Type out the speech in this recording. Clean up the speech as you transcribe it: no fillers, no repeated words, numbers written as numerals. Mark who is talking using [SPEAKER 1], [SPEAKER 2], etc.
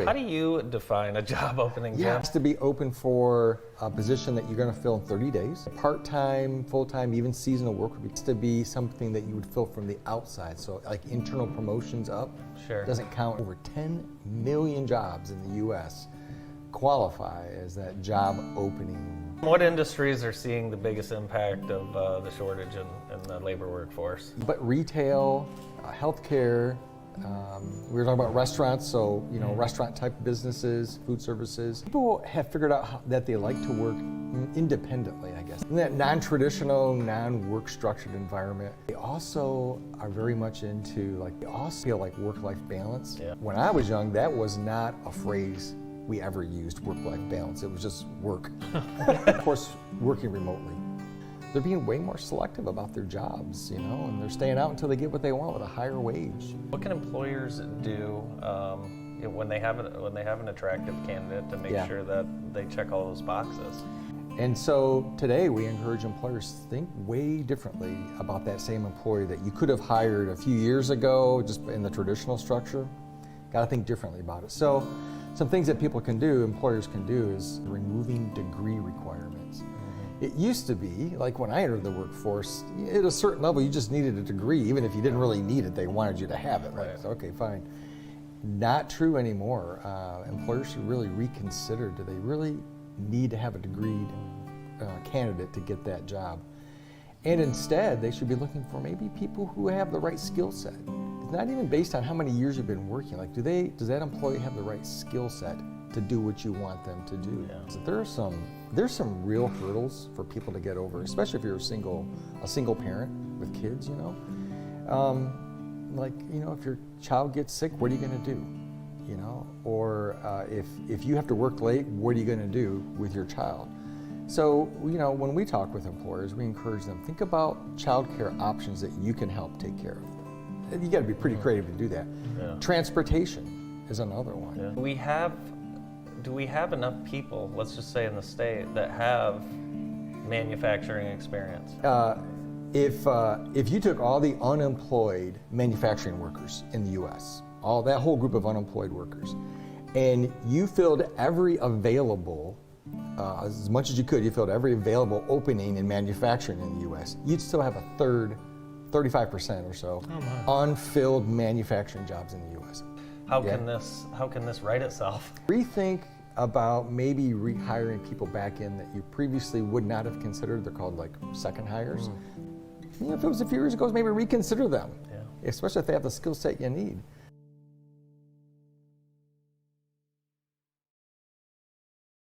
[SPEAKER 1] How do you define a job opening, Jim?
[SPEAKER 2] It has to be open for a position that you're going to fill in 30 days. Part-time, full-time, even seasonal work would be to be something that you would fill from the outside. So like internal promotions up.
[SPEAKER 1] Sure.
[SPEAKER 2] Doesn't count. Over 10 million jobs in the U.S. qualify as that job opening.
[SPEAKER 1] What industries are seeing the biggest impact of the shortage in the labor workforce?
[SPEAKER 2] But retail, healthcare, we were talking about restaurants, so restaurant type businesses, food services. People have figured out that they like to work independently, I guess. In that non-traditional, non-work structured environment. They also are very much into they also feel like work-life balance.
[SPEAKER 1] Yeah.
[SPEAKER 2] When I was young, that was not a phrase we ever used, work-life balance. It was just work. Of course, working remotely. They're being way more selective about their jobs, and they're staying out until they get what they want with a higher wage.
[SPEAKER 1] What can employers do when they have an attractive candidate to make sure that they check all those boxes?
[SPEAKER 2] And so today we encourage employers to think way differently about that same employee that you could have hired a few years ago, just in the traditional structure. Got to think differently about it. So some things that employers can do, is removing degree requirements. It used to be, like when I entered the workforce, at a certain level you just needed a degree. Even if you didn't really need it, they wanted you to have it. Right? So, okay, fine. Not true anymore. Employers should really reconsider, do they really need to have a degreed candidate to get that job? And instead, they should be looking for maybe people who have the right skill set. It's not even based on how many years you've been working. Like, does that employee have the right skill set to do what you want them to do? Yeah. So there's some real hurdles for people to get over, especially if you're a single parent with kids. If your child gets sick, what are you going to do? Or if you have to work late, what are you going to do with your child? So when we talk with employers, we encourage them, think about childcare options that you can help take care of. You got to be pretty creative to do that. Yeah. Transportation is another one.
[SPEAKER 1] Yeah. Do we have enough people, let's just say in the state, that have manufacturing experience?
[SPEAKER 2] If you took all the unemployed manufacturing workers in the U.S., that whole group of unemployed workers, and you filled every available, as much as you could, you filled every available opening in manufacturing in the U.S., you'd still have a third, 35% or so, unfilled manufacturing jobs in the U.S.
[SPEAKER 1] How can this right itself?
[SPEAKER 2] Rethink about maybe rehiring people back in that you previously would not have considered. They're called second hires. If it was a few years ago, maybe reconsider them, especially if they have the skill set you need.